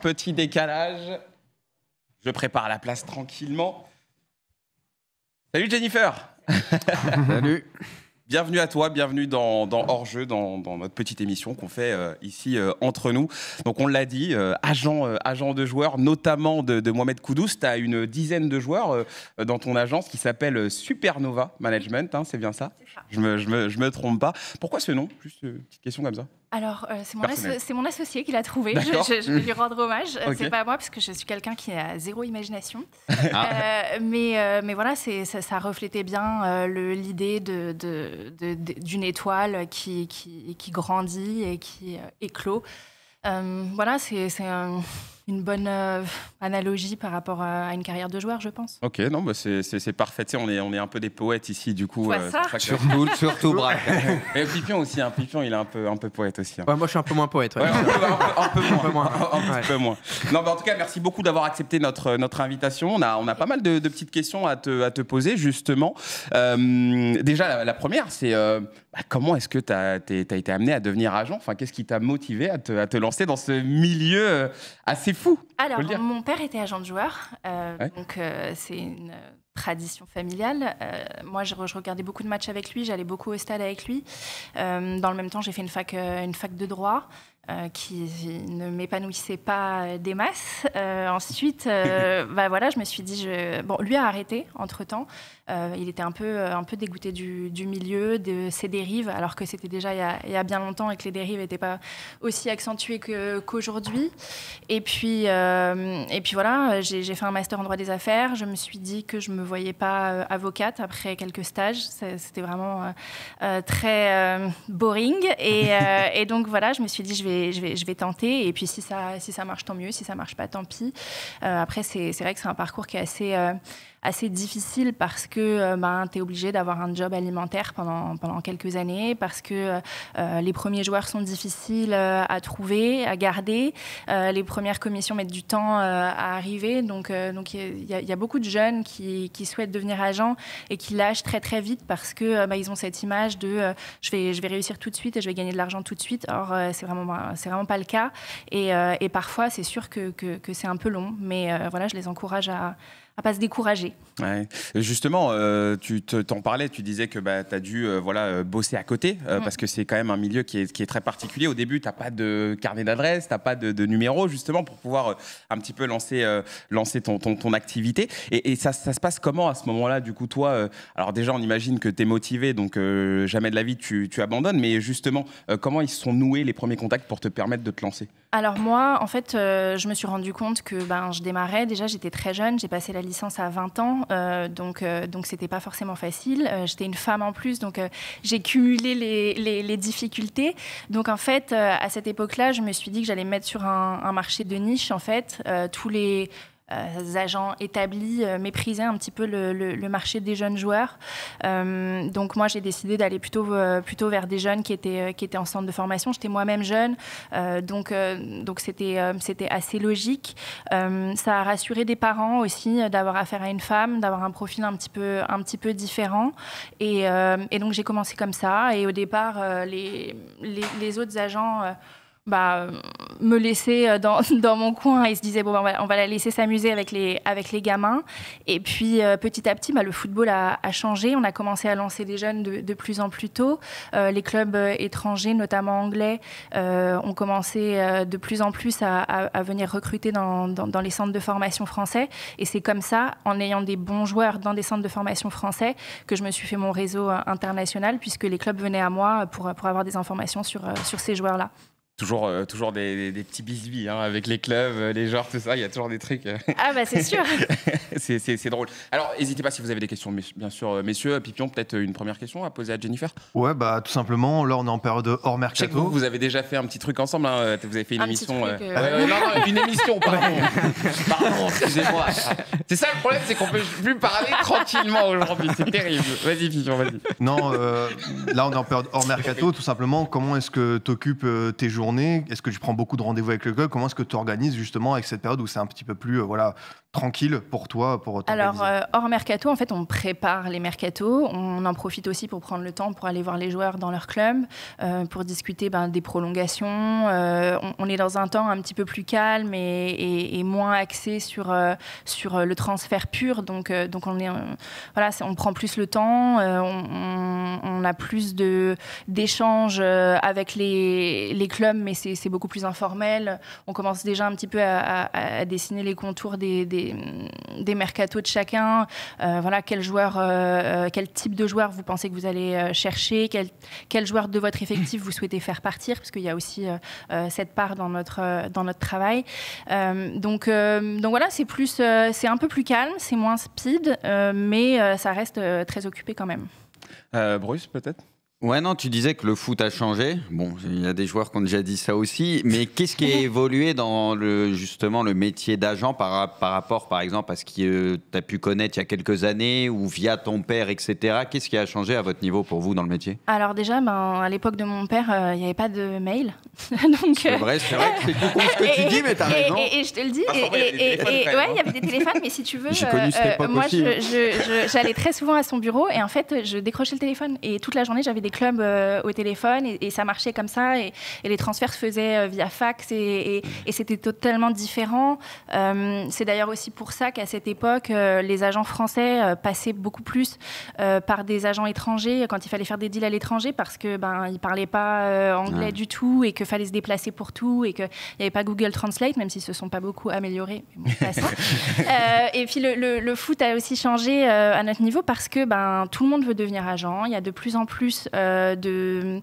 petit décalage. Je prépare la place tranquillement. Salut Jennifer. Salut. Bienvenue à toi, bienvenue dans Hors-jeu, dans notre petite émission qu'on fait ici entre nous. Donc on l'a dit, agent de joueurs, notamment de Mohamed Kudus. Tu as une dizaine de joueurs dans ton agence qui s'appelle Supernova Management, hein, c'est bien ça? Je me trompe pas. Pourquoi ce nom? Juste une petite question comme ça. Alors, c'est mon associé qui l'a trouvé. Je vais lui rendre hommage. Okay. C'est pas moi, parce que je suis quelqu'un qui a zéro imagination. Mais voilà, ça reflétait bien l'idée d'une étoile qui grandit et qui éclot. Voilà, c'est une bonne analogie par rapport à une carrière de joueur, je pense. Ok, non, bah c'est parfait. Tu sais, on est un peu des poètes ici, du coup. Surtout Braque. Et Pipion aussi, hein. Pipion, il est un peu poète aussi. Hein. Ouais, moi, je suis un peu moins poète. Ouais. Ouais, un peu moins. Non, mais en tout cas, merci beaucoup d'avoir accepté notre invitation. On a pas mal de petites questions à te poser, justement. Déjà, la première, c'est comment est-ce que tu as été amené à devenir agent? Enfin, qu'est-ce qui t'a motivé à te lancer dans ce milieu assez fou? Alors, mon père était agent de joueur, donc c'est une tradition familiale. Moi, je regardais beaucoup de matchs avec lui, j'allais beaucoup au stade avec lui. Dans le même temps, j'ai fait une fac de droit. Qui ne m'épanouissait pas des masses. Ensuite, voilà, je me suis dit... Bon, lui a arrêté, entre-temps. Il était un peu dégoûté du milieu, de ses dérives, alors que c'était déjà il y a bien longtemps et que les dérives n'étaient pas aussi accentuées qu'aujourd'hui. Et puis voilà, j'ai fait un master en droit des affaires. Je me suis dit que je ne me voyais pas avocate après quelques stages. C'était vraiment très boring. Et donc voilà, je me suis dit, je vais tenter, et puis si ça marche, tant mieux, si ça marche pas, tant pis. Après, c'est vrai que c'est un parcours qui est assez difficile parce que tu es obligé d'avoir un job alimentaire pendant quelques années, parce que les premiers joueurs sont difficiles à trouver, à garder. Les premières commissions mettent du temps à arriver. Donc il y a beaucoup de jeunes qui souhaitent devenir agents et qui lâchent très très vite parce que ils ont cette image de je vais réussir tout de suite et je vais gagner de l'argent tout de suite. Or, c'est vraiment pas le cas. Et parfois, c'est sûr que c'est un peu long. Mais voilà, je les encourage à pas se décourager. Ouais. Justement, tu t'en parlais, tu disais que tu as dû bosser à côté, parce que c'est quand même un milieu qui est très particulier. Au début, tu n'as pas de carnet d'adresse, tu n'as pas de numéro, justement, pour pouvoir un petit peu lancer ton activité. Et ça se passe comment à ce moment-là, du coup, toi alors déjà, on imagine que tu es motivé, donc jamais de la vie tu abandonnes, mais justement, comment ils se sont noués les premiers contacts pour te permettre de te lancer? Alors moi, en fait, je me suis rendu compte que je démarrais. Déjà, j'étais très jeune, j'ai passé la licence à 20 ans, donc c'était pas forcément facile. J'étais une femme en plus, donc j'ai cumulé les difficultés. Donc en fait, à cette époque-là, je me suis dit que j'allais me mettre sur un marché de niche. En fait, tous les agents établis méprisaient un petit peu le marché des jeunes joueurs. Donc moi, j'ai décidé d'aller plutôt vers des jeunes qui étaient en centre de formation. J'étais moi-même jeune, donc c'était assez logique. Ça a rassuré des parents aussi d'avoir affaire à une femme, d'avoir un profil un petit peu différent. Et donc j'ai commencé comme ça. Et au départ, les autres agents me laisser dans mon coin et se disait on va la laisser s'amuser avec les gamins. Et puis petit à petit, le football a changé. On a commencé à lancer des jeunes de plus en plus tôt. Les clubs étrangers, notamment anglais, ont commencé de plus en plus à venir recruter dans les centres de formation français. Et c'est comme ça, en ayant des bons joueurs dans des centres de formation français, que je me suis fait mon réseau international, puisque les clubs venaient à moi pour avoir des informations sur ces joueurs-là. Toujours des petits bisbis avec les clubs, les genres, tout ça, il y a toujours des trucs. Ah c'est sûr. c'est drôle. Alors, n'hésitez pas si vous avez des questions, bien sûr, messieurs. Pipion, peut-être une première question à poser à Jennifer? Ouais, tout simplement, là on est en période hors mercato. Je sais que vous avez déjà fait un petit truc ensemble, vous avez fait une émission. Non, une émission, pardon. Pardon, excusez-moi. C'est ça le problème, c'est qu'on peut plus parler tranquillement aujourd'hui, c'est terrible. Vas-y, Pipion, vas-y. Non, là on est en période hors mercato, tout simplement. Comment est-ce que tu occupes tes journées journée? Est-ce que tu prends beaucoup de rendez-vous avec le club? Comment est-ce que tu organises justement avec cette période où c'est un petit peu plus tranquille pour toi pour t'organiser? Alors, hors mercato, en fait, on prépare les mercatos. On en profite aussi pour prendre le temps pour aller voir les joueurs dans leur club, pour discuter des prolongations. On est dans un temps un petit peu plus calme et moins axé sur le transfert pur. Donc on prend plus le temps. On a plus d'échanges avec les clubs, mais c'est beaucoup plus informel. On commence déjà un petit peu à dessiner les contours des mercatos de chacun. Quel type de joueur vous pensez que vous allez chercher, quel joueur de votre effectif vous souhaitez faire partir, parce qu'il y a aussi cette part dans notre travail. Donc voilà, c'est un peu plus calme, c'est moins speed, mais ça reste très occupé quand même. Bruce, peut-être? Ouais, non, tu disais que le foot a changé. Bon, il y a des joueurs qui ont déjà dit ça aussi. Mais qu'est-ce qui a évolué dans justement le métier d'agent par rapport, par exemple, à ce que tu as pu connaître il y a quelques années ou via ton père, etc. Qu'est-ce qui a changé à votre niveau pour vous dans le métier? Alors déjà, à l'époque de mon père, il n'y avait pas de mail. Donc, c'est vrai que c'est tout con ce que tu dis, mais t'as raison. Et je te le dis. Il y avait des téléphones, mais si tu veux, j'ai connu cette époque moi, aussi. j'allais très souvent à son bureau et en fait, je décrochais le téléphone. Et toute la journée, j'avais des clubs au téléphone et ça marchait comme ça et les transferts se faisaient via fax et c'était totalement différent. C'est d'ailleurs aussi pour ça qu'à cette époque, les agents français passaient beaucoup plus par des agents étrangers quand il fallait faire des deals à l'étranger parce que ils parlaient pas anglais du tout et qu'il fallait se déplacer pour tout et qu'il n'y avait pas Google Translate, même s'ils se sont pas beaucoup améliorés. Bon, et puis le foot a aussi changé à notre niveau parce que tout le monde veut devenir agent. Il y a de plus en plus de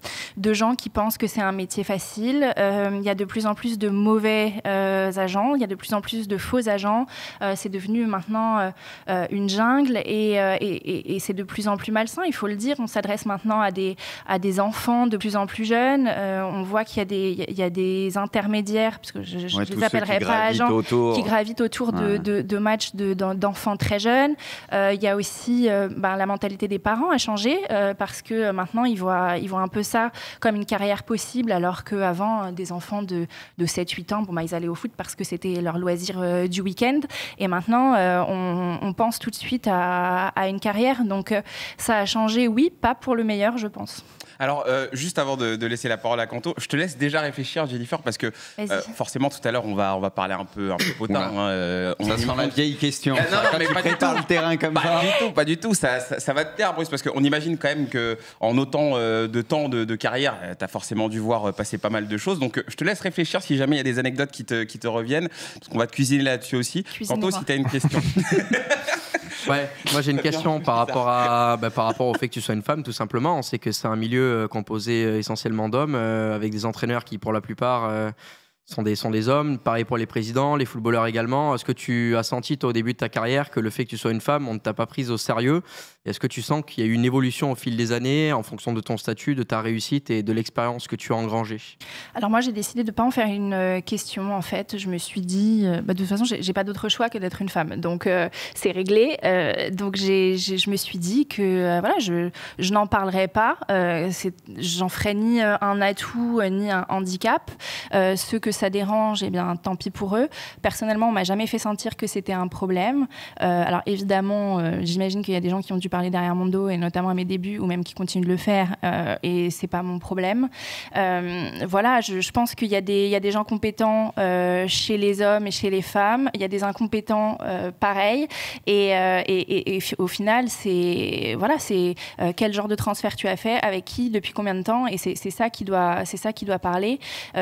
gens qui pensent que c'est un métier facile. Il y a de plus en plus de mauvais agents. Il y a de plus en plus de faux agents. C'est devenu maintenant une jungle et c'est de plus en plus malsain. Il faut le dire. On s'adresse maintenant à des enfants de plus en plus jeunes. On voit qu'il y a des intermédiaires, parce que je ne les appellerai pas agents, qui gravitent autour de matchs d'enfants très jeunes. Il y a aussi la mentalité des parents a changé parce que maintenant ils voient un peu ça comme une carrière possible, alors qu'avant, des enfants de 7-8 ans, ils allaient au foot parce que c'était leur loisir du week-end. Et maintenant, on pense tout de suite à une carrière. Donc, ça a changé, oui, pas pour le meilleur, je pense. Alors, juste avant de laisser la parole à Kanto, je te laisse déjà réfléchir, Jennifer, parce que forcément, tout à l'heure, on va parler un peu potin. Ça sent la vieille question. Non, mais pas du tout. Le terrain comme ça. Pas du tout. Ça va te plaire, Bruce, parce qu'on imagine quand même qu'en autant de temps de carrière, tu as forcément dû voir passer pas mal de choses. Donc, je te laisse réfléchir si jamais il y a des anecdotes qui te reviennent, parce qu'on va te cuisiner là-dessus aussi. Kanto, si tu as une question. Ouais, moi j'ai une question par rapport au fait que tu sois une femme, tout simplement. On sait que c'est un milieu composé essentiellement d'hommes, avec des entraîneurs qui, pour la plupart, sont des hommes. Pareil pour les présidents, les footballeurs également. Est-ce que tu as senti, toi, au début de ta carrière, que le fait que tu sois une femme, on ne t'a pas prise au sérieux? Est-ce que tu sens qu'il y a eu une évolution au fil des années, en fonction de ton statut, de ta réussite et de l'expérience que tu as engrangée? Alors moi, j'ai décidé de ne pas en faire une question, en fait. Je me suis dit, de toute façon, j'ai pas d'autre choix que d'être une femme. Donc, c'est réglé. Donc, je me suis dit que je n'en parlerai pas. J'en ferai ni un atout, ni un handicap. Ceux que ça dérange, eh bien, tant pis pour eux. Personnellement, on m'a jamais fait sentir que c'était un problème. Alors, évidemment, j'imagine qu'il y a des gens qui ont dû parler derrière mon dos, et notamment à mes débuts, ou même qui continuent de le faire, et c'est pas mon problème. Je pense qu'il y a des gens compétents chez les hommes et chez les femmes. Il y a des incompétents pareils. Et au final, c'est quel genre de transfert tu as fait, avec qui, depuis combien de temps, et c'est ça qui doit parler,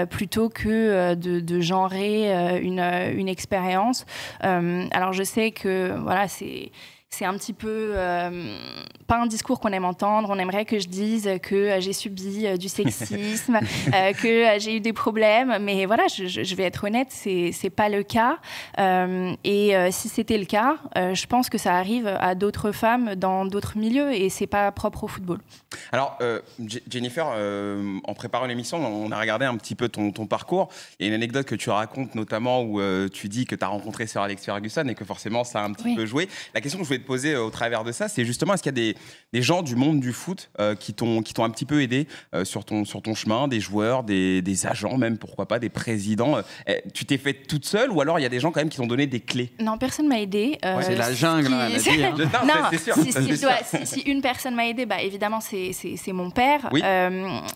plutôt que de genrer une expérience. Alors je sais que c'est un petit peu pas un discours qu'on aime entendre. On aimerait que je dise que j'ai subi du sexisme, que j'ai eu des problèmes. Mais voilà, je vais être honnête, c'est pas le cas. Et si c'était le cas, je pense que ça arrive à d'autres femmes dans d'autres milieux et c'est pas propre au football. Alors, Jennifer, en préparant l'émission, on a regardé un petit peu ton parcours. Il y a une anecdote que tu racontes notamment où tu dis que tu as rencontré Sir Alex Ferguson et que forcément ça a un petit peu joué. La question que je voulais te poser au travers de ça, c'est justement, est-ce qu'il y a des gens du monde du foot qui t'ont un petit peu aidé sur ton chemin, des joueurs, des agents même, pourquoi pas, des présidents. Tu t'es faite toute seule ou alors il y a des gens quand même qui t'ont donné des clés? Non, personne m'a aidé. C'est la jungle, elle a dit. Hein. Non, c'est sûr. Si une personne m'a aidé, bah, évidemment, c'est mon père. Oui.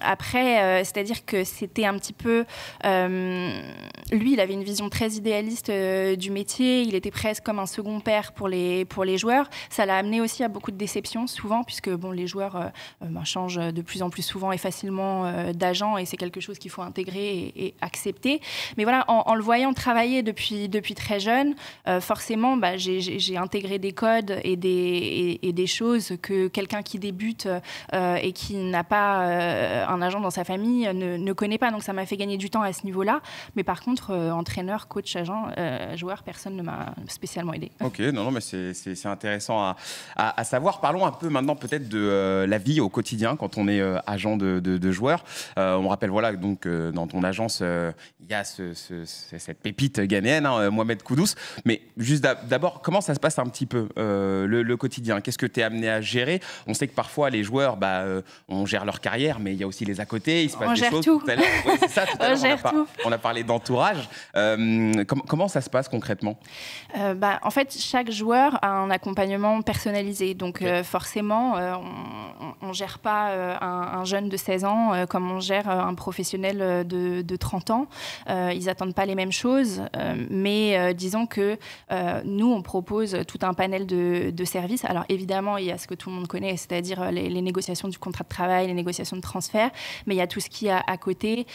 Après, c'est-à-dire que c'était un petit peu... lui, il avait une vision très idéaliste du métier. Il était presque comme un second père pour les joueurs. Ça l'a amené aussi à beaucoup de déceptions, souvent, puisque bon, les joueurs changent de plus en plus souvent et facilement d'agent, et c'est quelque chose qu'il faut intégrer et accepter. Mais voilà, en le voyant travailler depuis très jeune, forcément, bah, j'ai intégré des codes et des choses que quelqu'un qui débute et qui n'a pas un agent dans sa famille ne connaît pas. Donc ça m'a fait gagner du temps à ce niveau-là. Mais par contre, entraîneur, coach, agent, joueur, personne ne m'a spécialement aidé. Ok, non, mais c'est intéressant à savoir. Parlons un peu maintenant peut-être de la vie au quotidien quand on est agent de joueur. On rappelle, voilà, donc dans ton agence, il y a cette pépite ghanéenne, hein, Mohamed Kudus. Mais juste d'abord, comment ça se passe un petit peu le quotidien? Qu'est-ce que tu es amené à gérer? On sait que parfois les joueurs, on gère leur carrière, mais il y a aussi les à côté. Il se passe des choses. Tout. Tout à l'heure, ouais, c'est ça. Tout à l'heure, on a parlé d'entourage. Comment ça se passe concrètement? En fait, chaque joueur a un accompagnement personnalisé. Donc forcément, on ne gère pas un jeune de 16 ans comme on gère un professionnel de 30 ans. Ils n'attendent pas les mêmes choses. Mais disons que nous, on propose tout un panel de services. Alors évidemment, il y a ce que tout le monde connaît, c'est-à-dire les négociations du contrat de travail, les négociations de transfert. Mais il y a tout ce qu'il y a à côté,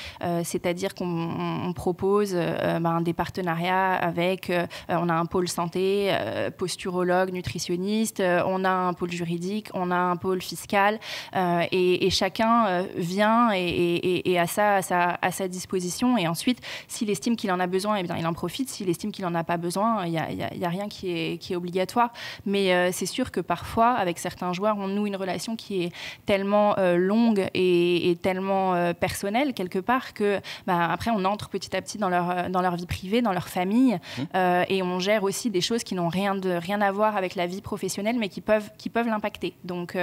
c'est-à-dire qu'on propose des partenariats avec... on a un pôle santé, posturologue, nutritionniste, on a un pôle juridique, on a un pôle fiscal, et chacun vient et a ça à sa disposition. Et ensuite, s'il estime qu'il en a besoin, eh bien, il en profite. S'il estime qu'il n'en a pas besoin, il n'y a rien qui est obligatoire. Mais c'est sûr que parfois, avec certains joueurs, on noue une relation qui est tellement longue et tellement personnelle, quelque part, que après, on entre petit à petit dans leur vie privée, dans leur famille, et on gère aussi des choses qui n'ont rien à voir avec la vie professionnelle, mais qui peuvent l'impacter. Donc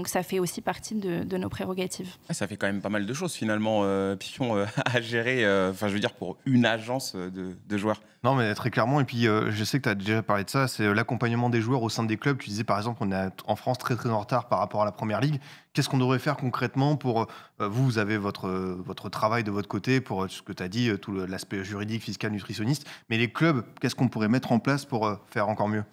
ça fait aussi partie de nos prérogatives. Ça fait quand même pas mal de choses finalement, Pichon, à gérer, je veux dire, pour une agence de joueurs. Non, mais très clairement. Et puis, je sais que tu as déjà parlé de ça, c'est l'accompagnement des joueurs au sein des clubs. Tu disais, par exemple, on est en France très, très en retard par rapport à la Première Ligue. Qu'est-ce qu'on devrait faire concrètement pour... vous avez votre travail de votre côté pour ce que tu as dit, tout l'aspect juridique, fiscal, nutritionniste. Mais les clubs, qu'est-ce qu'on pourrait mettre en place pour faire encore mieux ?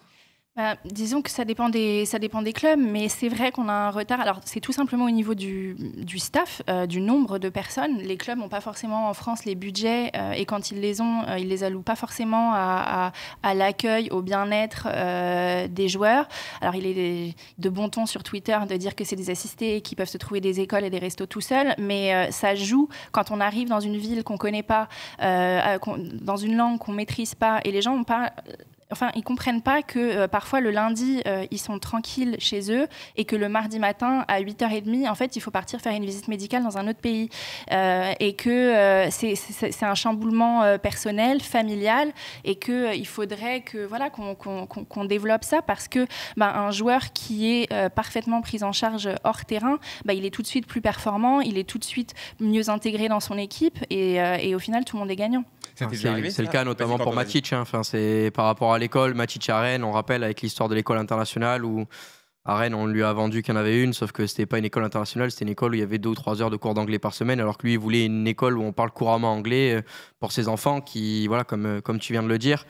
Disons que ça dépend des clubs, mais c'est vrai qu'on a un retard. Alors, c'est tout simplement au niveau du staff, du nombre de personnes. Les clubs n'ont pas forcément en France les budgets, et quand ils les ont, ils les allouent pas forcément à l'accueil, au bien-être des joueurs. Alors, il est de bon ton sur Twitter de dire que c'est des assistés qui peuvent se trouver des écoles et des restos tout seuls, mais ça joue quand on arrive dans une ville qu'on connaît pas, dans une langue qu'on maîtrise pas, et les gens n'ont pas... Enfin, ils comprennent pas que parfois le lundi, ils sont tranquilles chez eux et que le mardi matin, à 8h30, en fait, il faut partir faire une visite médicale dans un autre pays. Et que c'est un chamboulement personnel, familial, et qu'il faudrait que, voilà, qu'on développe ça, parce que un joueur qui est parfaitement pris en charge hors terrain, il est tout de suite plus performant, il est tout de suite mieux intégré dans son équipe, et au final, tout le monde est gagnant. C'est le cas notamment pour Matic. Enfin, c'est par rapport à l'école, Matic à Rennes, on rappelle avec l'histoire de l'école internationale où à Rennes on lui a vendu qu'il y en avait une, sauf que c'était pas une école internationale, c'était une école où il y avait 2 ou 3 heures de cours d'anglais par semaine, alors que lui il voulait une école où on parle couramment anglais pour ses enfants qui, voilà, comme tu viens de le dire.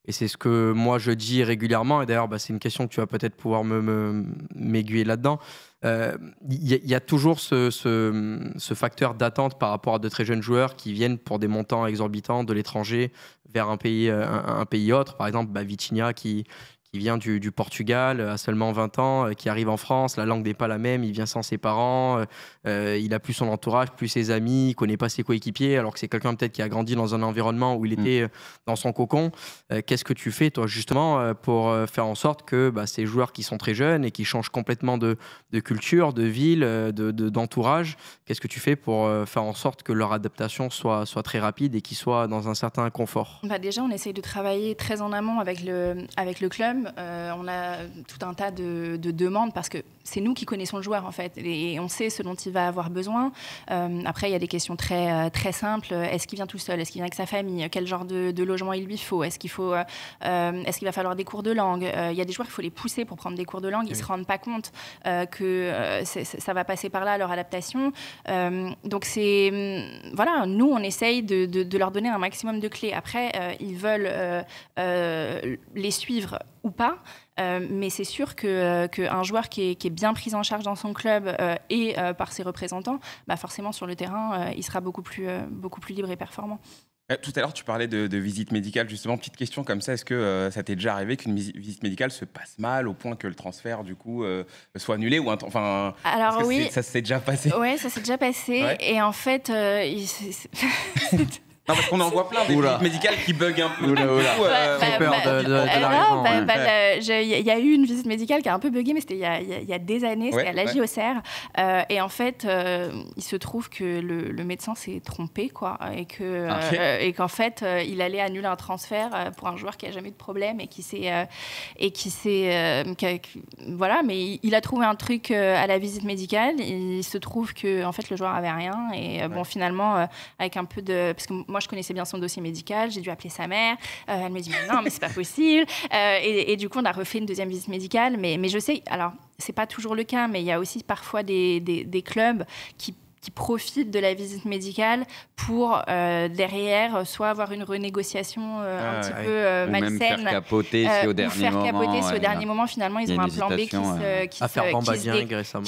Et c'est ce que moi je dis régulièrement, et d'ailleurs c'est une question que tu vas peut-être pouvoir m'aiguiller là-dedans. Il y a toujours ce facteur d'attente par rapport à de très jeunes joueurs qui viennent pour des montants exorbitants de l'étranger vers un pays autre. Par exemple, Vitinha qui vient du Portugal à seulement 20 ans, qui arrive en France, la langue n'est pas la même, il vient sans ses parents, il a plus son entourage, plus ses amis, il connaît pas ses coéquipiers, alors que c'est quelqu'un peut-être qui a grandi dans un environnement où il était dans son cocon. Qu'est-ce que tu fais toi justement pour faire en sorte que ces joueurs qui sont très jeunes et qui changent complètement de culture, de ville, d'entourage, qu'est-ce que tu fais pour faire en sorte que leur adaptation soit très rapide et qu'ils soient dans un certain confort? Déjà, on essaye de travailler très en amont avec le club. club, on a tout un tas de demandes parce que c'est nous qui connaissons le joueur en fait et on sait ce dont il va avoir besoin. Après, il y a des questions très, très simples. Est-ce qu'il vient tout seul? Est-ce qu'il vient avec sa famille? Quel genre de logement il lui faut? Est-ce qu'il va falloir des cours de langue? Il y a des joueurs, il faut les pousser pour prendre des cours de langue. Ils ne se rendent pas compte que ça va passer par là, leur adaptation. Donc, voilà, nous, on essaye de leur donner un maximum de clés. Après, ils veulent les suivre ou pas. Mais c'est sûr qu'un joueur qui est bien pris en charge dans son club et par ses représentants, forcément sur le terrain, il sera beaucoup plus libre et performant. Tout à l'heure, tu parlais de visite médicale, justement. Petite question comme ça, est-ce que ça t'est déjà arrivé qu'une visite médicale se passe mal au point que le transfert, du coup, soit annulé ou Alors oui, ça s'est déjà passé? Oui, ça s'est déjà passé. Ouais. Et en fait, non, parce qu'on en voit plein des visites médicales qui bug un peu. Il y a eu une visite médicale qui a un peu bugué, mais c'était il y a des années, c'était à la JOCR. Et en fait, il se trouve que le médecin s'est trompé, quoi, et qu'en fait, il allait annuler un transfert pour un joueur qui n'a jamais eu de problème voilà, mais il a trouvé un truc à la visite médicale. Il se trouve que en fait, le joueur avait rien. Et bon, finalement, avec un peu de... Parce que moi, je connaissais bien son dossier médical, j'ai dû appeler sa mère, elle me dit non mais c'est pas possible, et du coup on a refait une deuxième visite médicale, mais je sais, alors c'est pas toujours le cas, mais il y a aussi parfois des clubs qui profitent de la visite médicale pour derrière soit avoir une renégociation un petit peu malsaine, ou même faire capoter si au dernier moment finalement ils ont un plan B qui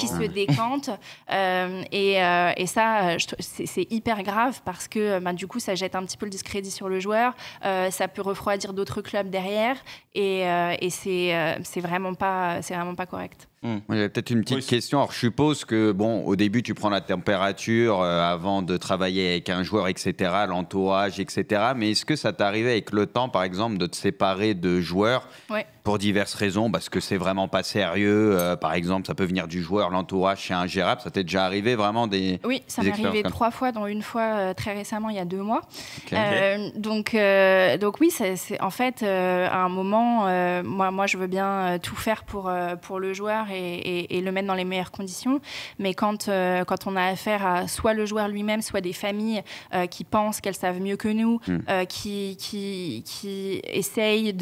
se décante, et ça c'est hyper grave parce que du coup ça jette un petit peu le discrédit sur le joueur, ça peut refroidir d'autres clubs derrière, et c'est vraiment pas correct. J'avais peut-être une petite question. Alors, je suppose que, au début, tu prends la température avant de travailler avec un joueur, etc., l'entourage, etc. Mais est-ce que ça t'est arrivé avec le temps, par exemple, de te séparer de joueurs pour diverses raisons, parce que c'est vraiment pas sérieux? Par exemple, ça peut venir du joueur, l'entourage, chez un gérable. Ça t'est déjà arrivé vraiment Oui, ça m'est arrivé 3 fois, dont une fois très récemment, il y a 2 mois. Donc oui, c'est en fait, à un moment, moi, je veux bien tout faire pour le joueur et le mettre dans les meilleures conditions. Mais quand on a affaire à soit le joueur lui-même, soit des familles qui pensent qu'elles savent mieux que nous, qui essayent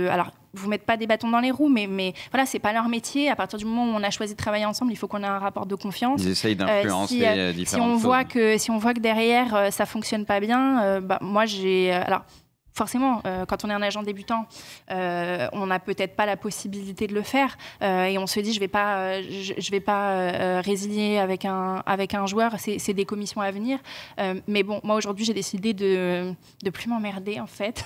alors, vous mettez pas des bâtons dans les roues, mais voilà, c'est pas leur métier. À partir du moment où on a choisi de travailler ensemble, il faut qu'on ait un rapport de confiance. Ils essayent d'influencer différentes choses. Si on voit que derrière, ça fonctionne pas bien, moi, alors, forcément, quand on est un agent débutant, on n'a peut-être pas la possibilité de le faire, et on se dit je vais pas résilier avec un joueur, c'est des commissions à venir. Mais bon, moi aujourd'hui j'ai décidé de plus m'emmerder en fait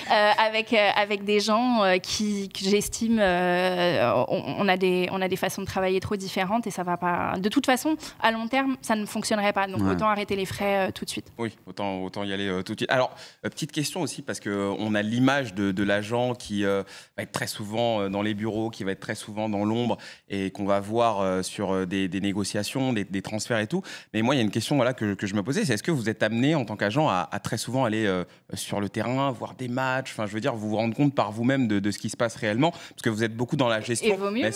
avec des gens que j'estime on a des façons de travailler trop différentes et ça va pas. De toute façon, à long terme, ça ne fonctionnerait pas. Donc autant arrêter les frais tout de suite. Oui, autant y aller tout de suite. Alors petite question aussi, parce qu'on a l'image de l'agent qui va être très souvent dans les bureaux, qui va être très souvent dans l'ombre et qu'on va voir sur des négociations, des transferts et tout. Mais moi, il y a une question que je me posais, c'est est-ce que vous êtes amené en tant qu'agent à très souvent aller sur le terrain, voir des matchs, enfin, je veux dire, vous rendre compte par vous-même de ce qui se passe réellement, parce que vous êtes beaucoup dans la gestion. Et vaut mieux.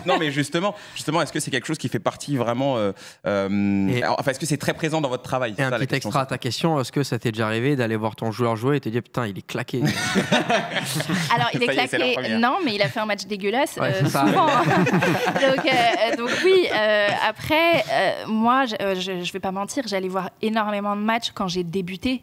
Non, mais justement, est-ce que c'est quelque chose qui fait partie vraiment... est-ce que c'est très présent dans votre travail? Et un petit extra à ta question, est-ce que ça t'est déjà arrivé d'aller voir ton joueur jouer et te dire putain, il est claqué? Alors, il est claqué, non, mais il a fait un match dégueulasse, souvent. Donc oui, après, moi, je vais pas mentir, j'allais voir énormément de matchs quand j'ai débuté.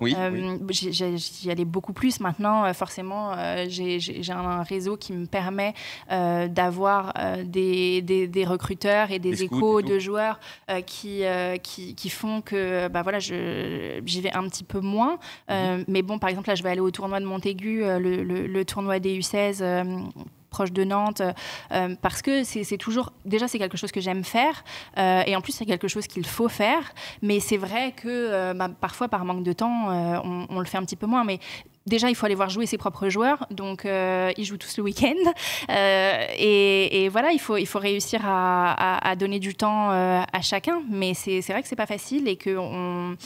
J'y allais beaucoup plus. Maintenant, forcément, j'ai un réseau qui me permet d'avoir des recruteurs et des échos de joueurs qui font que voilà, j'y vais un petit peu moins. Mais bon, par exemple, là, je vais aller au tournoi de Montaigu, le tournoi des U16 proche de Nantes, parce que c'est toujours... Déjà, c'est quelque chose que j'aime faire, et en plus, c'est quelque chose qu'il faut faire, mais c'est vrai que parfois, par manque de temps, on le fait un petit peu moins, mais déjà, il faut aller voir jouer ses propres joueurs. Donc, ils jouent tous le week-end. Et voilà, il faut réussir à donner du temps à chacun. Mais c'est vrai que c'est pas facile et qu'on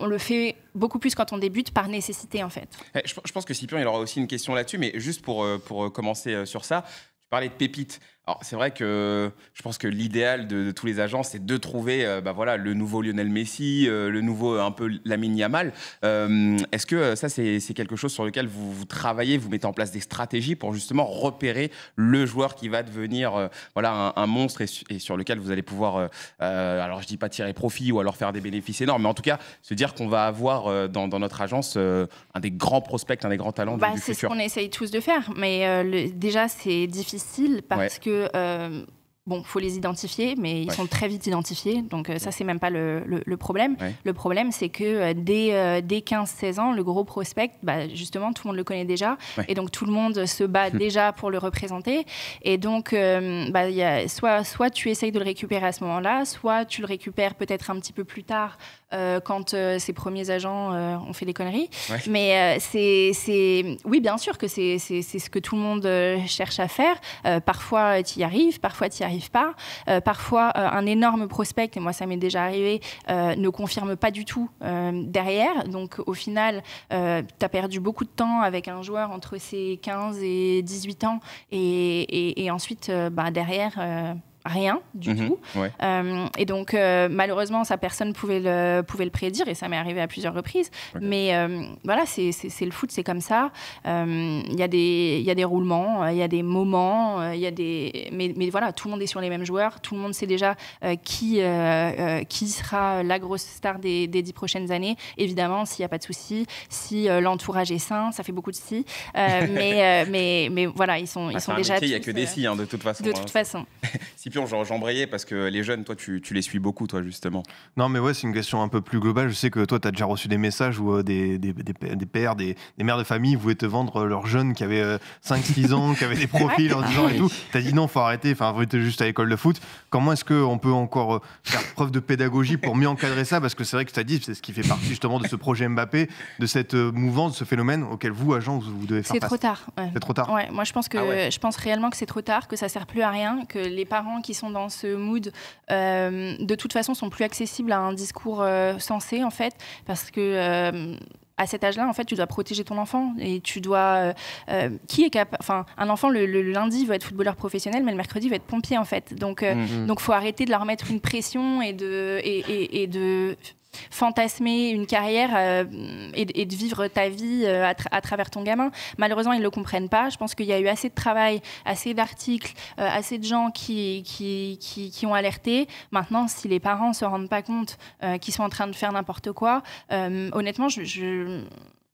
le fait beaucoup plus quand on débute par nécessité, en fait. Je pense que Scipion, il aura aussi une question là-dessus, mais juste pour commencer sur ça, tu parlais de pépites. Alors, c'est vrai que je pense que l'idéal de tous les agents, c'est de trouver voilà, le nouveau Lionel Messi, le nouveau un peu Lamine Yamal. Est-ce que ça, c'est quelque chose sur lequel vous travaillez, vous mettez en place des stratégies pour justement repérer le joueur qui va devenir voilà, un monstre et sur lequel vous allez pouvoir, alors je dis pas tirer profit ou alors faire des bénéfices énormes, mais en tout cas se dire qu'on va avoir dans notre agence un des grands prospects, un des grands talents du futur. C'est ce qu'on essaye tous de faire, mais déjà c'est difficile parce que bon, faut les identifier, mais ils sont très vite identifiés, donc ça, c'est même pas le problème. Ouais. Le problème, c'est que dès 15-16 ans, le gros prospect, justement, tout le monde le connaît déjà, et donc tout le monde se bat déjà pour le représenter, et donc y a soit tu essayes de le récupérer à ce moment-là, soit tu le récupères peut-être un petit peu plus tard, quand ses premiers agents ont fait des conneries. Ouais. Mais oui, bien sûr que c'est ce que tout le monde cherche à faire. Parfois, tu y arrives, parfois, tu n'y arrives pas. Parfois, un énorme prospect, et moi, ça m'est déjà arrivé, ne confirme pas du tout derrière. Donc, au final, tu as perdu beaucoup de temps avec un joueur entre ses 15 et 18 ans. Et ensuite, derrière... rien du tout. Ouais. Et donc, malheureusement, ça, personne pouvait le prédire, et ça m'est arrivé à plusieurs reprises. Okay. Mais voilà, c'est le foot, c'est comme ça. Il y a des roulements, il y a des moments, mais voilà, tout le monde est sur les mêmes joueurs. Tout le monde sait déjà qui sera la grosse star des 10 prochaines années. Évidemment, s'il n'y a pas de souci, si l'entourage est sain, ça fait beaucoup de si. Mais voilà, ils sont déjà... Il n'y a que des si, de toute façon. De toute façon. J'embrayais parce que les jeunes, toi, tu les suis beaucoup, toi, justement. Non, mais ouais, c'est une question un peu plus globale. Je sais que toi, tu as déjà reçu des messages où des pères, des mères de famille voulaient te vendre leurs jeunes qui avaient 5-6 ans, qui avaient des profils en disant et tout. Tu as dit non, faut arrêter, vous étiez juste à l'école de foot. Comment est-ce qu'on peut encore faire preuve de pédagogie pour mieux encadrer ça? Parce que c'est vrai que tu as dit, c'est ce qui fait partie justement de ce projet Mbappé, de cette mouvance, de ce phénomène auquel vous, agents, vous devez faire face. C'est trop tard. Ouais. C'est trop tard. Ouais, moi, je pense réellement que c'est trop tard, que ça sert plus à rien, que les parents qui sont dans ce mood, de toute façon, sont plus accessibles à un discours sensé, en fait, parce que... à cet âge-là, en fait, tu dois protéger ton enfant et tu dois... qui est capable... Enfin, un enfant, le lundi, veut être footballeur professionnel, mais le mercredi, veut être pompier, en fait. Donc, faut arrêter de leur mettre une pression et de fantasmer une carrière et de vivre ta vie à travers ton gamin. Malheureusement, ils ne le comprennent pas. Je pense qu'il y a eu assez de travail, assez d'articles, assez de gens qui ont alerté. Maintenant, si les parents ne se rendent pas compte qu'ils sont en train de faire n'importe quoi, honnêtement,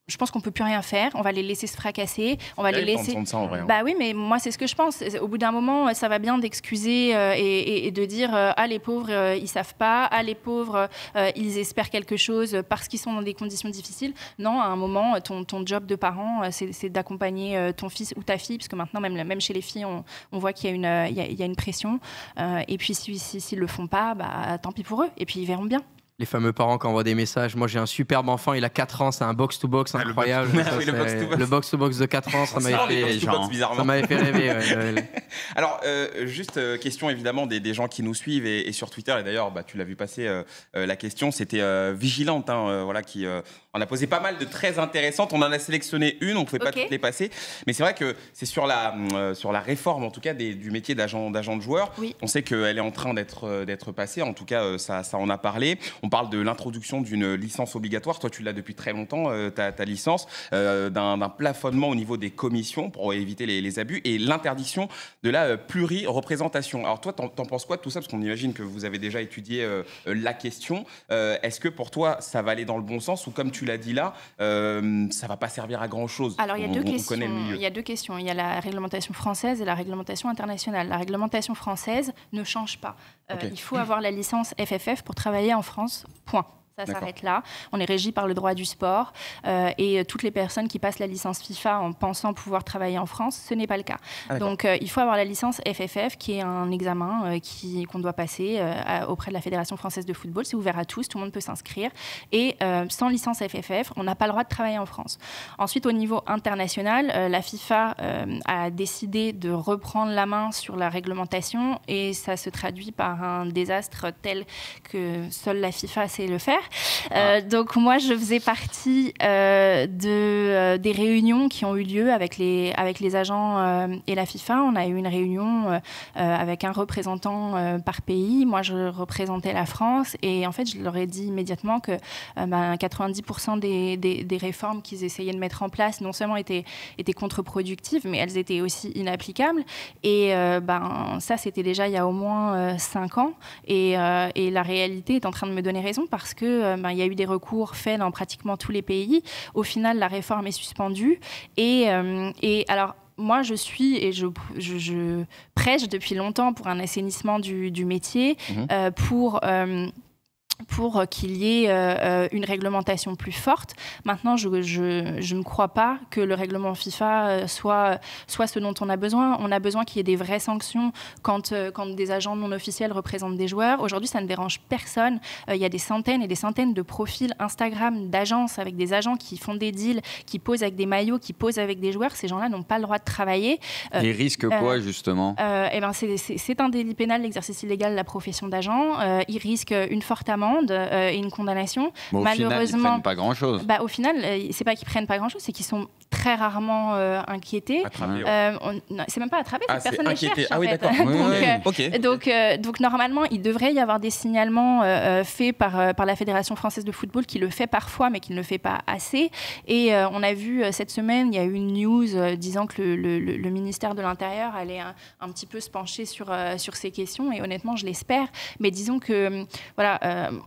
je pense qu'on ne peut plus rien faire. On va les laisser se fracasser. On va les laisser... Ça, en vrai, oui, mais moi, c'est ce que je pense. Au bout d'un moment, ça va bien d'excuser et de dire « Ah, les pauvres, ils ne savent pas. Ah, les pauvres, ils espèrent quelque chose parce qu'ils sont dans des conditions difficiles. » Non, à un moment, ton job de parent, c'est d'accompagner ton fils ou ta fille, parce que maintenant, même chez les filles, on voit qu'il y a une pression. Et puis, s'ils ne le font pas, tant pis pour eux. Et puis, ils verront bien. Les fameux parents qui envoient des messages. Moi, j'ai un superbe enfant, il a 4 ans, c'est un box-to-box incroyable. Le box-to-box de 4 ans, ça m'avait fait rêver. Alors, juste question évidemment des gens qui nous suivent et sur Twitter, et d'ailleurs, tu l'as vu passer, la question, c'était Vigilante, voilà, qui on a posé pas mal de très intéressantes. On en a sélectionné une, on ne pouvait pas toutes les passer. Mais c'est vrai que c'est sur la réforme, en tout cas, du métier d'agent de joueur. Oui. On sait qu'elle est en train d'être passée. En tout cas, ça en a parlé. On parle de l'introduction d'une licence obligatoire. Toi, tu l'as depuis très longtemps, ta licence, d'un plafonnement au niveau des commissions pour éviter les abus et l'interdiction de la pluri-représentation. Alors toi, t'en penses quoi de tout ça? Parce qu'on imagine que vous avez déjà étudié la question. Est-ce que pour toi, ça va aller dans le bon sens ou comme tu l'as dit là, ça ne va pas servir à grand-chose? Alors, il y a deux questions. Il y a la réglementation française et la réglementation internationale. La réglementation française ne change pas. Il faut avoir la licence FFF pour travailler en France, point. Ça s'arrête là. On est régi par le droit du sport et toutes les personnes qui passent la licence FIFA en pensant pouvoir travailler en France, ce n'est pas le cas. Donc il faut avoir la licence FFF qui est un examen qu'on doit passer auprès de la Fédération française de football. C'est ouvert à tous, tout le monde peut s'inscrire. Et sans licence FFF, on n'a pas le droit de travailler en France. Ensuite, au niveau international, la FIFA a décidé de reprendre la main sur la réglementation et ça se traduit par un désastre tel que seule la FIFA sait le faire. Donc moi, je faisais partie des réunions qui ont eu lieu avec les agents et la FIFA. On a eu une réunion avec un représentant par pays. Moi, je représentais la France et en fait, je leur ai dit immédiatement que 90% des réformes qu'ils essayaient de mettre en place non seulement étaient contre-productives, mais elles étaient aussi inapplicables. Et ça, c'était déjà il y a au moins 5 ans. Et la réalité est en train de me donner raison parce que il y a eu des recours faits dans pratiquement tous les pays. Au final, la réforme est suspendue. Et alors, moi, je suis et je prêche depuis longtemps pour un assainissement du métier, pour qu'il y ait une réglementation plus forte. Maintenant, je ne crois pas que le règlement FIFA soit ce dont on a besoin. On a besoin qu'il y ait des vraies sanctions quand des agents non officiels représentent des joueurs. Aujourd'hui, ça ne dérange personne. Il y a des centaines et des centaines de profils Instagram d'agences avec des agents qui font des deals, qui posent avec des maillots, qui posent avec des joueurs. Ces gens-là n'ont pas le droit de travailler. Ils risquent quoi, justement ? C'est un délit pénal, l'exercice illégal de la profession d'agent. Ils risquent une forte amende et une condamnation. Bon, malheureusement, au final, ils prennent pas grand-chose. Au final, c'est pas qu'ils prennent pas grand-chose, c'est qu'ils sont très rarement inquiétés. C'est même pas attrapé, c'est personne ne les cherche. Ah oui, d'accord. Donc normalement, il devrait y avoir des signalements faits par la Fédération française de football qui le fait parfois, mais qui ne le fait pas assez. Et on a vu cette semaine, il y a eu une news disant que le ministère de l'Intérieur allait un petit peu se pencher sur ces questions. Et honnêtement, je l'espère. Mais disons que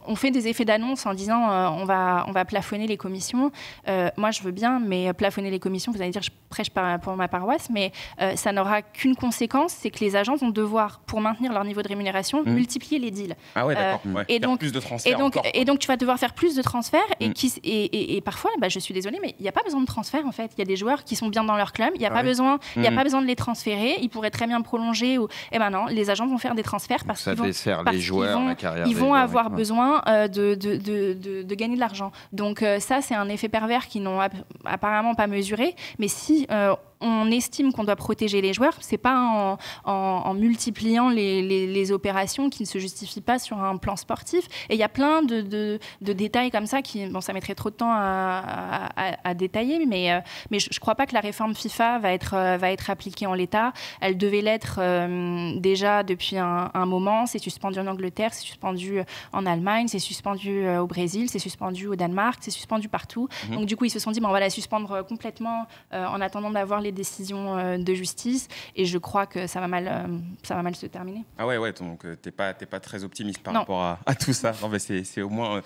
on fait des effets d'annonce en disant on va plafonner les commissions. Moi, je veux bien, mais plafonner les commissions, vous allez dire, je prêche pour ma paroisse, mais ça n'aura qu'une conséquence, c'est que les agents vont devoir, pour maintenir leur niveau de rémunération, multiplier les deals. Ah ouais, d'accord. Et donc, plus de transferts et donc, tu vas devoir faire plus de transferts. Et parfois, je suis désolée, mais il n'y a pas besoin de transfert, en fait. Il y a des joueurs qui sont bien dans leur club, il n'y a pas besoin de les transférer. Ils pourraient très bien prolonger. Et non, les agents vont faire des transferts parce qu'ils vont avoir besoin de gagner de l'argent. Donc ça, c'est un effet pervers qu'ils n'ont apparemment pas mesuré. Mais si on estime qu'on doit protéger les joueurs, c'est pas en multipliant les opérations qui ne se justifient pas sur un plan sportif. Et il y a plein de détails comme ça qui, ça mettrait trop de temps à détailler, mais je crois pas que la réforme FIFA va être appliquée en l'état. Elle devait l'être déjà depuis un moment. C'est suspendu en Angleterre, c'est suspendu en Allemagne, c'est suspendu au Brésil, c'est suspendu au Danemark, c'est suspendu partout. Donc du coup, ils se sont dit, on va la suspendre complètement en attendant d'avoir les décisions de justice, et je crois que ça va mal se terminer. Ah ouais, donc t'es pas très optimiste par rapport à tout ça. Non, mais c'est au moins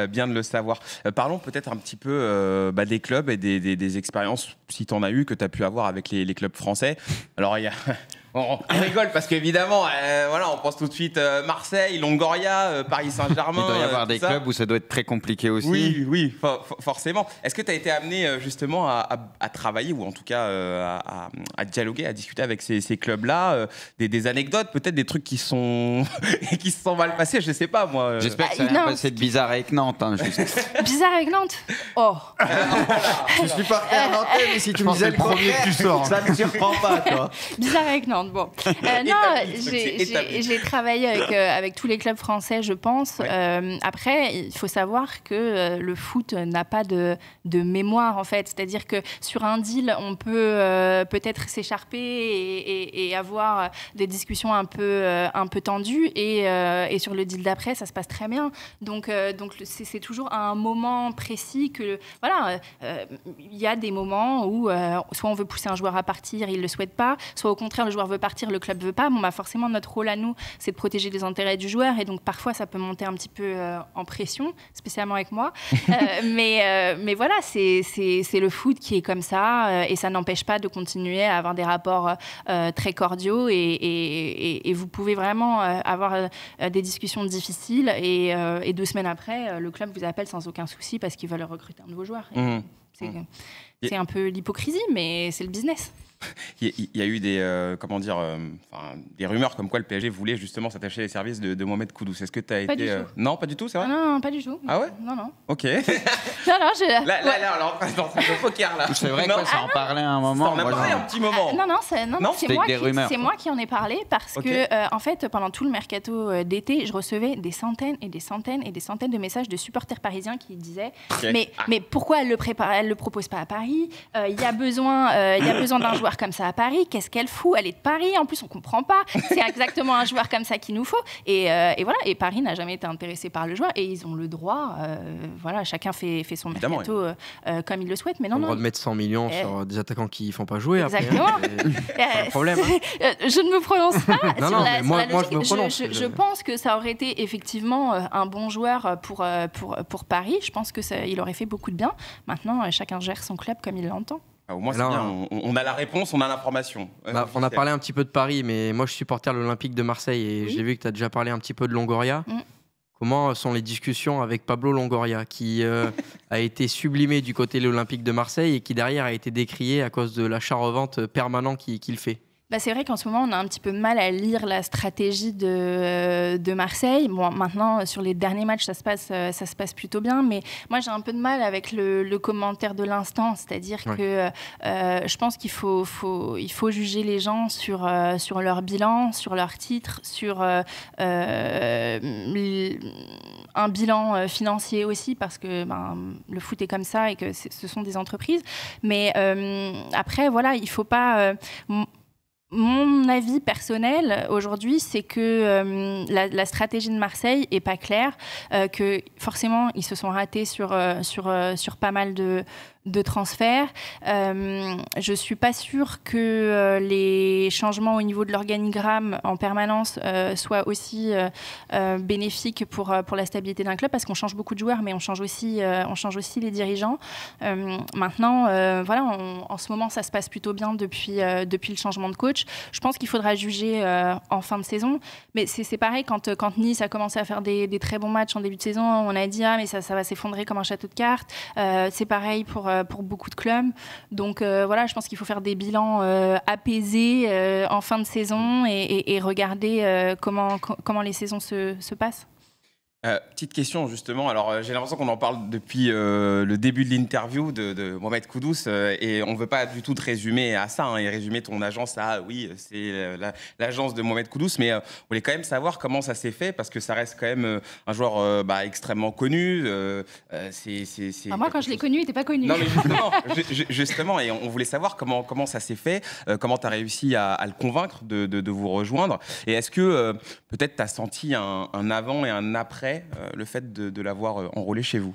bien de le savoir. Parlons peut-être un petit peu des clubs et des expériences, si tu en as eu, que tu as pu avoir avec les clubs français. Alors il y a... On rigole parce qu'évidemment, on pense tout de suite Marseille, Longoria, Paris Saint-Germain. Il doit y avoir des clubs où ça doit être très compliqué aussi. Oui, forcément. Est-ce que tu as été amené justement à travailler ou en tout cas à dialoguer, à discuter avec ces clubs-là, des anecdotes, peut-être des trucs qui se sont mal passés, je sais pas moi. J'espère que ça va passer de bizarre avec Nantes. Bizarre avec Nantes ? Oh. Je suis pas très nantais, mais si tu me disais le premier que tu sors, ça ne me surprend pas, toi. Bizarre avec Nantes. Bon, j'ai travaillé avec tous les clubs français, je pense. Après, il faut savoir que le foot n'a pas de mémoire, en fait. C'est-à-dire que sur un deal, on peut peut-être s'écharper et avoir des discussions un peu tendues. Et sur le deal d'après, ça se passe très bien. Donc c'est toujours à un moment précis que, il y a des moments où soit on veut pousser un joueur à partir, il ne le souhaite pas, soit au contraire, le joueur veut partir, le club veut pas. Forcément, notre rôle à nous, c'est de protéger les intérêts du joueur, et donc parfois ça peut monter un petit peu en pression, spécialement avec moi. Mais voilà, c'est le foot qui est comme ça, et ça n'empêche pas de continuer à avoir des rapports très cordiaux et vous pouvez vraiment avoir des discussions difficiles et 2 semaines après, le club vous appelle sans aucun souci parce qu'ils veulent recruter un nouveau joueur. C'est un peu l'hypocrisie, mais c'est le business. Il y a eu des rumeurs comme quoi le PSG voulait justement s'attacher les services de Mohamed Kudus. Est-ce que tu as été... Non, pas du tout, c'est vrai? Non, pas du tout. Ah ouais? Non. Ok. Non, Là, alors, c'est un poker, là. C'est vrai que ça en parlait à un moment. On en a parlé un petit moment. Non, c'est moi qui en ai parlé parce que, en fait, pendant tout le mercato d'été, je recevais des centaines et des centaines et des centaines de messages de supporters parisiens qui disaient mais pourquoi elle le propose pas à Paris? Il y a besoin d'un joueur comme ça à Paris, qu'est-ce qu'elle fout? Elle est de Paris, en plus on comprend pas. C'est exactement un joueur comme ça qu'il nous faut. Et voilà, et Paris n'a jamais été intéressé par le joueur et ils ont le droit. Voilà, chacun fait son mercato comme il le souhaite. Mais non, on a le droit de mettre 100 millions sur des attaquants qui font pas jouer. Exactement. Après, pas de problème. Je ne me prononce pas. Mais moi je me prononce. Je pense que ça aurait été effectivement un bon joueur pour Paris. Je pense que il aurait fait beaucoup de bien. Maintenant, chacun gère son club comme il l'entend. Au moins, c'est bien. On a la réponse, on a l'information. On a parlé un petit peu de Paris, mais moi, je suis supporter de l'Olympique de Marseille et j'ai vu que tu as déjà parlé un petit peu de Longoria. Comment sont les discussions avec Pablo Longoria, qui a été sublimé du côté de l'Olympique de Marseille et qui, derrière, a été décrié à cause de l'achat-revente permanent qu'il fait? C'est vrai qu'en ce moment, on a un petit peu de mal à lire la stratégie de Marseille. Bon, maintenant, sur les derniers matchs, ça se passe plutôt bien. Mais moi, j'ai un peu de mal avec le commentaire de l'instant. C'est-à-dire que je pense qu'il faut juger les gens sur leur bilan, sur leur titre, sur un bilan financier aussi, parce que le foot est comme ça et que ce sont des entreprises. Mais après, voilà, il ne faut pas... Mon avis personnel aujourd'hui, c'est que la stratégie de Marseille est pas claire, que forcément ils se sont ratés sur pas mal de transferts. Je suis pas sûre que les changements au niveau de l'organigramme en permanence soient aussi bénéfiques pour la stabilité d'un club, parce qu'on change beaucoup de joueurs, mais on change aussi les dirigeants. Maintenant, voilà, en ce moment, ça se passe plutôt bien depuis le changement de coach. Je pense qu'il faudra juger en fin de saison, mais c'est pareil quand Nice a commencé à faire des très bons matchs en début de saison, on a dit mais ça va s'effondrer comme un château de cartes. C'est pareil pour beaucoup de clubs. Donc voilà, je pense qu'il faut faire des bilans apaisés en fin de saison et regarder comment les saisons se passent. Petite question justement, alors j'ai l'impression qu'on en parle depuis le début de l'interview de Mohamed Kudus et on ne veut pas du tout te résumer à ça et résumer ton agence à oui c'est l'agence de Mohamed Kudus, mais on voulait quand même savoir comment ça s'est fait parce que ça reste quand même un joueur extrêmement connu. Moi quand je l'ai connu, il n'était pas connu. Non mais justement et on voulait savoir comment ça s'est fait, comment tu as réussi à le convaincre de vous rejoindre et est-ce que peut-être tu as senti un avant et un après le fait de l'avoir enrôlé chez vous?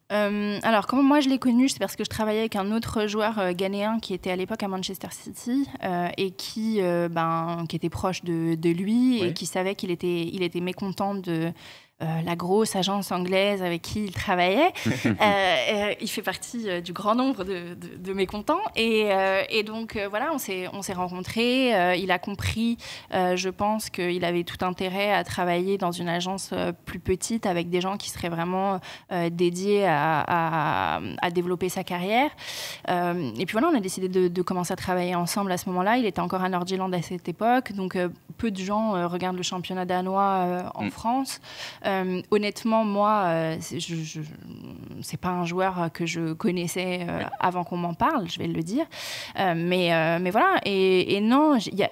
Alors, comment moi je l'ai connu, c'est parce que je travaillais avec un autre joueur ghanéen qui était à l'époque à Manchester City et qui était proche de lui et qui savait qu'il était mécontent de la grosse agence anglaise avec qui il travaillait. Il fait partie du grand nombre de mécontents. Et donc, voilà, on s'est rencontrés. Il a compris, je pense, qu'il avait tout intérêt à travailler dans une agence plus petite avec des gens qui seraient vraiment dédiés à développer sa carrière. Et puis voilà, on a décidé de commencer à travailler ensemble à ce moment-là. Il était encore à Nordjylland à cette époque. Donc, peu de gens regardent le championnat danois en France. Honnêtement, moi, c'est pas un joueur que je connaissais avant qu'on m'en parle, je vais le dire. Mais voilà, et non, il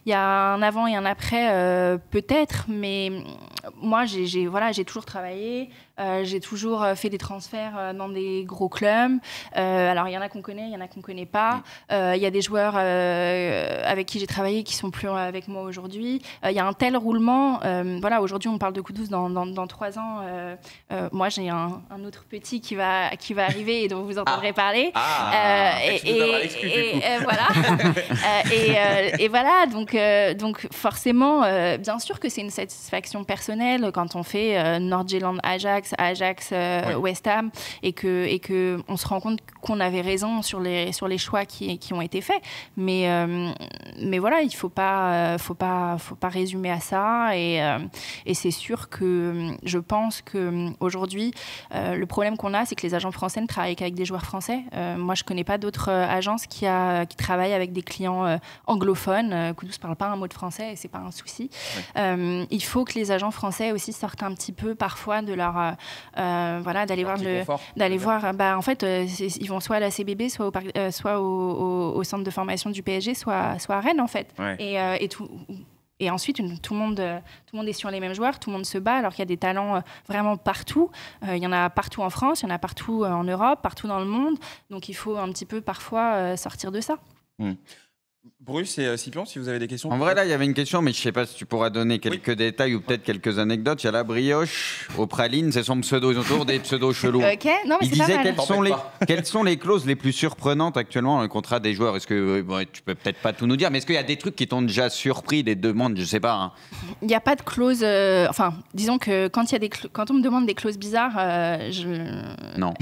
y a un avant et un après, peut-être, mais moi, j'ai toujours travaillé. J'ai toujours fait des transferts dans des gros clubs. Alors, il y en a qu'on connaît, il y en a qu'on ne connaît pas. Il y a des joueurs avec qui j'ai travaillé qui ne sont plus avec moi aujourd'hui. Il y a un tel roulement. Voilà, aujourd'hui, on parle de Kudus dans 3 ans. Moi, j'ai un autre petit qui va arriver et dont vous entendrez parler. Voilà. Et voilà, donc forcément, bien sûr que c'est une satisfaction personnelle quand on fait Nordjylland, Ajax, Ajax, West Ham, et que on se rend compte qu'on avait raison sur les choix qui ont été faits. Mais voilà, il faut pas résumer à ça. Et c'est sûr que je pense que aujourd'hui, le problème qu'on a, c'est que les agents français ne travaillent qu'avec des joueurs français. Moi, je connais pas d'autres agences qui travaillent avec des clients anglophones. Kudus parle pas un mot de français et c'est pas un souci. Ouais. Il faut que les agents français aussi sortent un petit peu parfois de leur d'aller voir en fait ils vont soit à la CBB, soit au centre de formation du PSG, soit à Rennes en fait. Ouais. Et ensuite, tout le monde est sur les mêmes joueurs, tout le monde se bat, alors qu'il y a des talents vraiment partout. Il y en a partout en France, il y en a partout en Europe, partout dans le monde. Donc, il faut un petit peu parfois sortir de ça. Bruce et Scipion, si vous avez des questions. En vrai, là, il y avait une question, mais je ne sais pas si tu pourras donner quelques détails ou peut-être quelques anecdotes. Il y a la brioche aux pralines, c'est son pseudo. Ils ont toujours des pseudos chelous. Ok, non, mais il disait quelles sont les clauses les plus surprenantes actuellement dans le contrat des joueurs. Est-ce que tu peux peut-être pas tout nous dire, mais est-ce qu'il y a des trucs qui t'ont déjà surpris, des demandes, je sais pas. Hein. Il n'y a pas de clause. Disons que quand on me demande des clauses bizarres, non.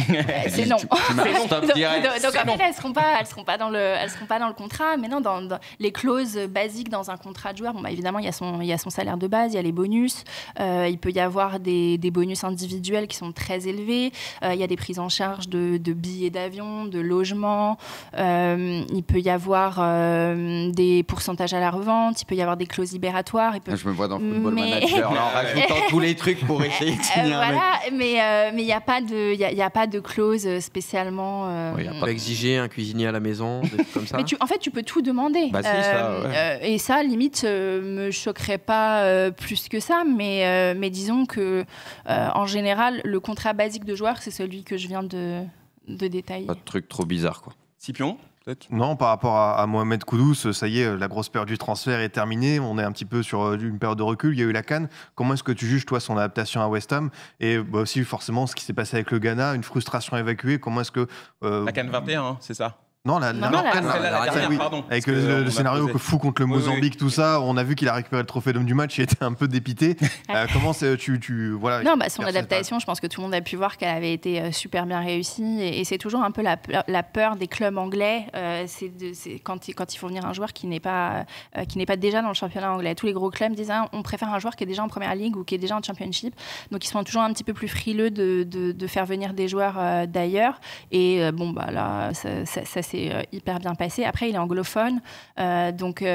C'est non. Stop direct. Donc en fait, elles seront pas dans le contrat, mais non. Dans les clauses basiques dans un contrat de joueur, évidemment, il y a son salaire de base, il y a les bonus. Il peut y avoir des bonus individuels qui sont très élevés. Il y a des prises en charge de billets d'avion, de logement. Il peut y avoir des pourcentages à la revente. Il peut y avoir des clauses libératoires. Je me vois dans Football Manager en rajoutant tous les trucs pour essayer de signer un mec. Mais il n'y a pas de clause spécialement. On peut exiger un cuisinier à la maison, des trucs comme ça. Mais en fait, tu peux tout demander. Et ça, limite, me choquerait pas plus que ça, mais disons que en général, le contrat basique de joueur, c'est celui que je viens de détailler. Pas de truc trop bizarre, quoi. Scipion, peut-être ? Non, par rapport à Mohamed Kudus, ça y est, la grosse période du transfert est terminée. On est un petit peu sur une période de recul. Il y a eu la CAN. Comment est-ce que tu juges, toi, son adaptation à West Ham ? Et aussi, forcément, ce qui s'est passé avec le Ghana, une frustration évacuée. Comment est-ce que... La CAN 21, c'est ça ? Non, la dernière, pardon. Avec le scénario fou contre le Mozambique, tout ça, on a vu qu'il a récupéré le trophée d'homme du match, il était un peu dépité. Comment voilà. Non, son adaptation, je pense que tout le monde a pu voir qu'elle avait été super bien réussie. Et c'est toujours un peu la peur des clubs anglais. C'est quand il faut venir un joueur qui n'est pas déjà dans le championnat anglais. Tous les gros clubs disent on préfère un joueur qui est déjà en première ligue ou qui est déjà en championship. Donc ils sont toujours un petit peu plus frileux de faire venir des joueurs d'ailleurs. Et là, ça s'est hyper bien passé. Après, il est anglophone, donc il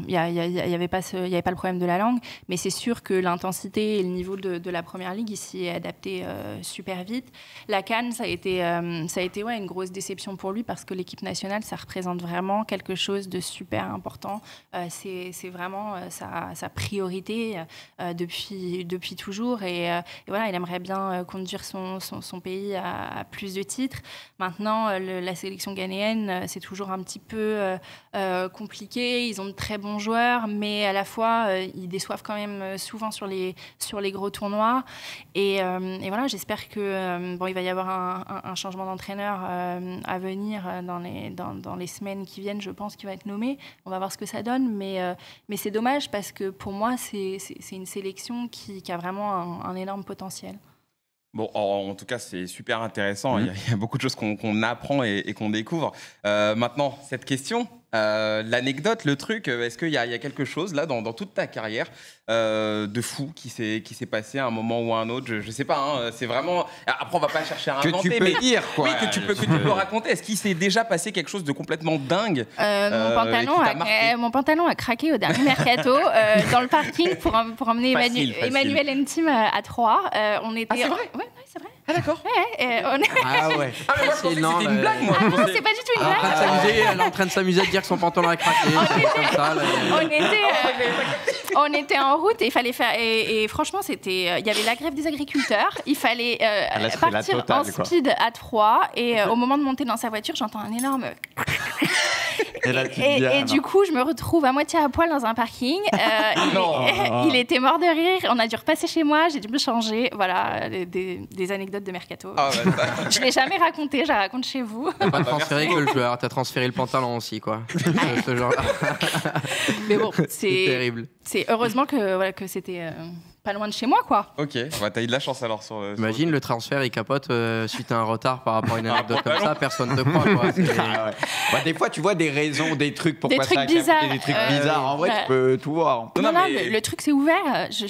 y avait pas le problème de la langue, mais c'est sûr que l'intensité et le niveau de la première ligue ici est adapté super vite. La CAN, ça a été une grosse déception pour lui parce que l'équipe nationale, ça représente vraiment quelque chose de super important. C'est vraiment sa priorité depuis toujours et voilà, il aimerait bien conduire son pays à plus de titres. Maintenant, la sélection ghanéenne, c'est toujours un petit peu compliqué. Ils ont de très bons joueurs, mais à la fois, ils déçoivent quand même souvent sur les gros tournois. Et voilà, j'espère que il va y avoir un changement d'entraîneur à venir dans les semaines qui viennent. Je pense qu'il va être nommé. On va voir ce que ça donne, mais c'est dommage parce que pour moi, c'est une sélection qui a vraiment un énorme potentiel. Bon, en tout cas, c'est super intéressant. Il y a beaucoup de choses qu'on apprend et qu'on découvre. Maintenant, cette question, l'anecdote, le truc, est-ce qu'il y a quelque chose là dans toute ta carrière de fou qui s'est passé à un moment ou à un autre, je sais pas, hein, c'est vraiment... Après, on va pas chercher à inventer, que tu peux dire, quoi. Oui, que tu peux raconter. Est-ce qu'il s'est déjà passé quelque chose de complètement dingue mon pantalon a craqué au dernier mercato dans le parking pour emmener Emmanuel Ntim à Troyes. On était... Ah, c'est vrai ? Ouais, c'est vrai. Ah, d'accord. Ah ouais. Ah, mais moi, je pensais que c'était une blague, moi. Non, c'est pas du tout une blague. Elle est en train de s'amuser à dire que son pantalon a craqué. On était en route et il fallait faire. Et franchement, il y avait la grève des agriculteurs. Il fallait partir en speed à Troyes. Et au moment de monter dans sa voiture, j'entends un énorme. Et du coup, je me retrouve à moitié à poil dans un parking. Il était mort de rire. On a dû repasser chez moi. J'ai dû me changer. Voilà, des anecdotes de mercato. Je l'ai jamais raconté. Je la raconte chez vous. T'as pas transféré que le joueur. T'as transféré le pantalon aussi, quoi. Ce genre-là. Mais bon, c'est terrible. C'est heureusement que c'était pas loin de chez moi, quoi. Ok, bah, t'as eu de la chance alors sur. Imagine le transfert, il capote suite à un retard par rapport à une anecdote comme ça, personne ne te croit. Quoi. Bah, des fois, tu vois des raisons, des trucs pourquoi trucs ça a bizarres. capoté, des trucs bizarres. En vrai, tu peux tout voir. Non, le truc c'est ouvert, je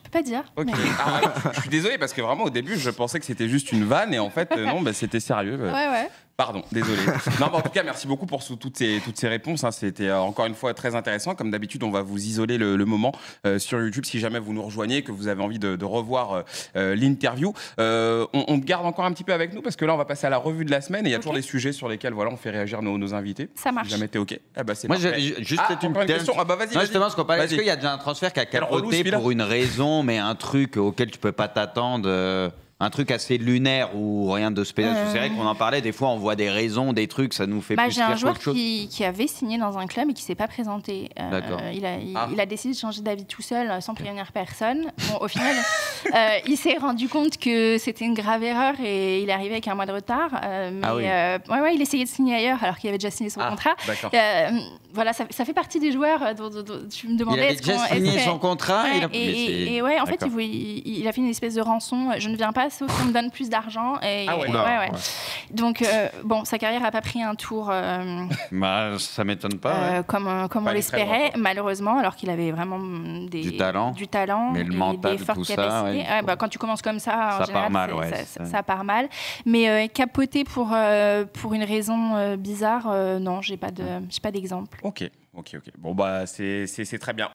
peux pas dire. Ok. Mais... Alors, je suis désolé parce que vraiment au début je pensais que c'était juste une vanne et en fait non, bah, c'était sérieux. Ouais. Pardon, désolé. Non, mais en tout cas, merci beaucoup pour toutes ces réponses. Hein. C'était encore une fois très intéressant. Comme d'habitude, on va vous isoler le moment sur YouTube si jamais vous nous rejoignez, que vous avez envie de revoir l'interview. On te garde encore un petit peu avec nous parce que là, on va passer à la revue de la semaine et il y a toujours des sujets sur lesquels on fait réagir nos invités. Ça marche. Si jamais t'es OK. C'est Moi, parfait. j'ai juste une question. Ah bah vas-y. Non, justement, ce qu'on parlait, est-ce Vas-y. qu'il y a déjà un transfert qui a Quel relou, capoté celui-là. pour une raison, mais un truc auquel tu peux pas t'attendre un truc assez lunaire ou rien de spécial. C'est vrai qu'on en parlait, des fois on voit des raisons, des trucs, ça nous fait plus J'ai un rire joueur qu'autre chose. qui avait signé dans un club et qui s'est pas présenté. D'accord. Il a décidé de changer d'avis tout seul sans prévenir personne. Bon, au final, il s'est rendu compte que c'était une grave erreur et il est arrivé avec un mois de retard. Il essayait de signer ailleurs alors qu'il avait déjà signé son contrat. Voilà, ça fait partie des joueurs dont tu me demandais. Il avait déjà signé son contrat en fait, il a fait une espèce de rançon. Je ne viens pas sauf qu'on me donne plus d'argent. Donc, sa carrière n'a pas pris un tour ça m'étonne pas. comme on l'espérait, malheureusement, alors qu'il avait vraiment du talent mais le et mental, des fortes tout ça, capacités. Quand tu commences comme ça, en général, part mal. Ça part mal. Mais capoter pour une raison bizarre, non, j'ai pas d'exemple. Ok. Bon, bah, c'est très bien.